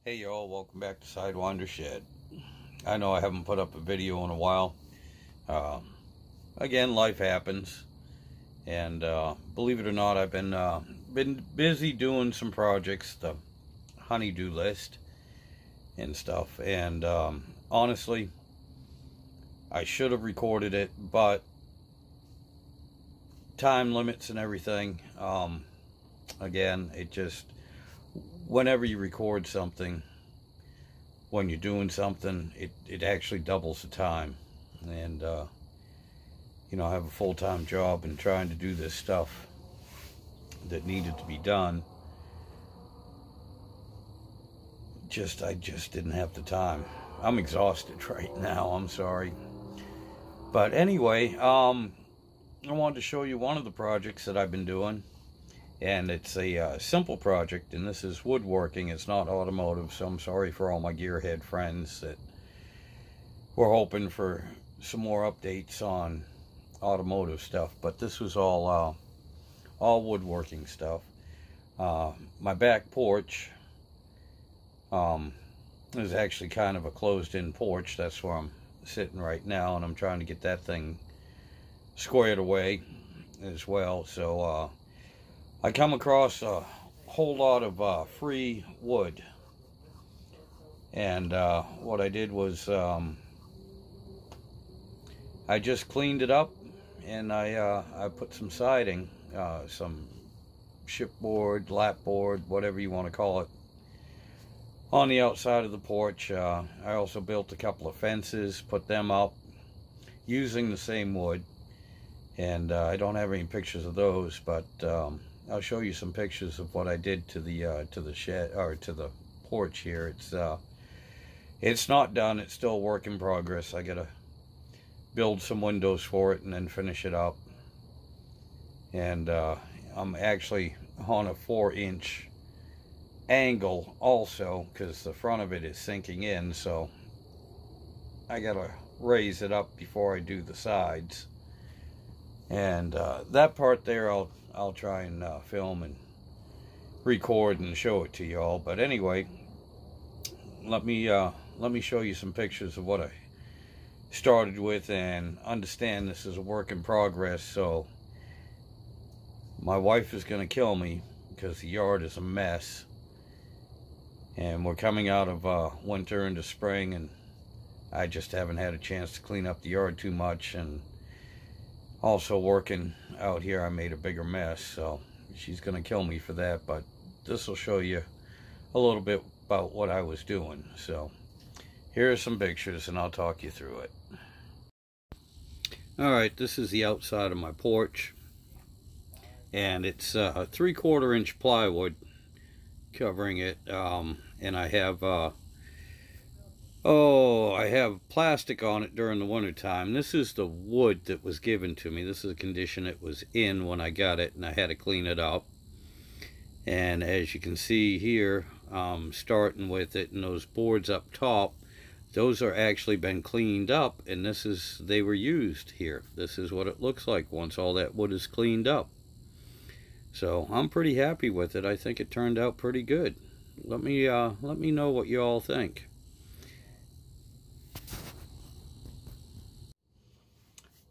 Hey y'all, welcome back to Sidewynders Shed. I know I haven't put up a video in a while. Again, life happens, and believe it or not, I've been busy doing some projects, the honeydew list and stuff. And honestly, I should have recorded it, but time limits and everything. Again, it just, whenever you record something, when you're doing something, it actually doubles the time. And you know, I have a full-time job and trying to do this stuff that needed to be done. I just didn't have the time. I'm exhausted right now, I'm sorry. But anyway, I wanted to show you one of the projects that I've been doing. And it's a simple project, and this is woodworking. It's not automotive, so I'm sorry for all my gearhead friends that were hoping for some more updates on automotive stuff. But this was all woodworking stuff. My back porch is actually kind of a closed-in porch. That's where I'm sitting right now, and I'm trying to get that thing squared away as well. So I come across a whole lot of free wood, and what I did was I just cleaned it up, and I put some siding, some shipboard, lapboard, whatever you want to call it, on the outside of the porch. I also built a couple of fences, put them up using the same wood, and I don't have any pictures of those, but I'll show you some pictures of what I did to the shed, or to the porch here. It's not done. It's still a work in progress. I gotta build some windows for it and then finish it up. And I'm actually on a 4-inch angle also, because the front of it is sinking in, so I gotta raise it up before I do the sides. And that part there, I'll try and film and record and show it to y'all. But anyway, let me show you some pictures of what I started with, and understand this is a work in progress. So my wife is going to kill me because the yard is a mess, and we're coming out of winter into spring, and I just haven't had a chance to clean up the yard too much. And also working out here, I made a bigger mess, so she's gonna kill me for that. But this will show you a little bit about what I was doing. So here are some pictures, and I'll talk you through it. All right, this is the outside of my porch, and it's a 3/4 inch plywood covering it, and I have I have plastic on it during the winter time. This is the wood that was given to me. This is the condition it was in when I got it, and I had to clean it up. And as you can see here, starting with it, and those boards up top, those are actually been cleaned up, and they were used here. This is what it looks like once all that wood is cleaned up. So I'm pretty happy with it. I think it turned out pretty good. Let me know what you all think.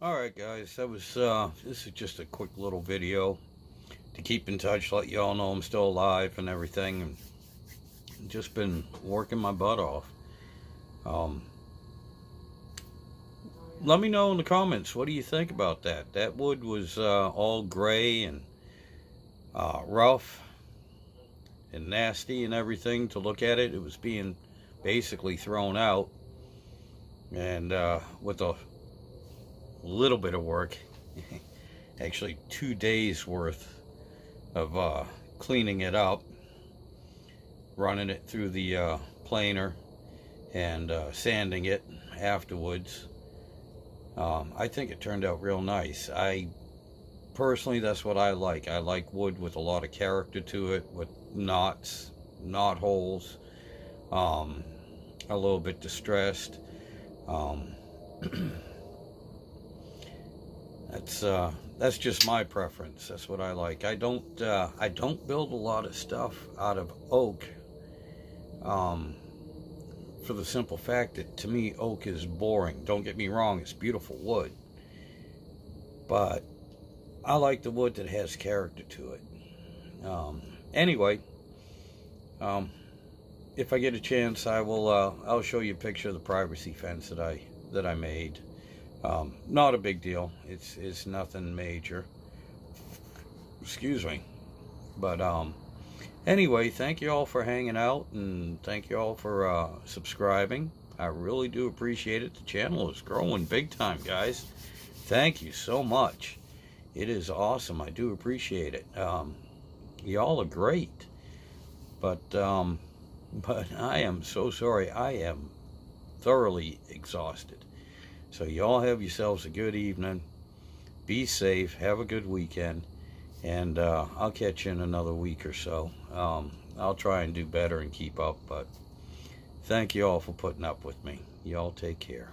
Alright guys, this is just a quick little video to keep in touch, let y'all know I'm still alive and everything, and just been working my butt off. Let me know in the comments, what do you think about that? That wood was all gray and rough and nasty and everything to look at it. It was being basically thrown out, and with a little bit of work, actually 2 days worth of cleaning it up, running it through the planer, and sanding it afterwards. I think it turned out real nice. Personally, that's what I like. I like wood with a lot of character to it, with knots, knot holes, a little bit distressed. That's just my preference. That's what I like. I don't build a lot of stuff out of oak For the simple fact that, to me, oak is boring. Don't get me wrong, it's beautiful wood. But I like the wood that has character to it. Anyway, if I get a chance, I'll show you a picture of the privacy fence that I made. Not a big deal. It's nothing major. Excuse me. But anyway, thank you all for hanging out, and thank you all for subscribing. I really do appreciate it. The channel is growing big time, guys. Thank you so much. It is awesome. I do appreciate it. Y'all are great. But I am so sorry. I am thoroughly exhausted. So y'all have yourselves a good evening. Be safe. Have a good weekend. And I'll catch you in another week or so. I'll try and do better and keep up. But thank you all for putting up with me. Y'all take care.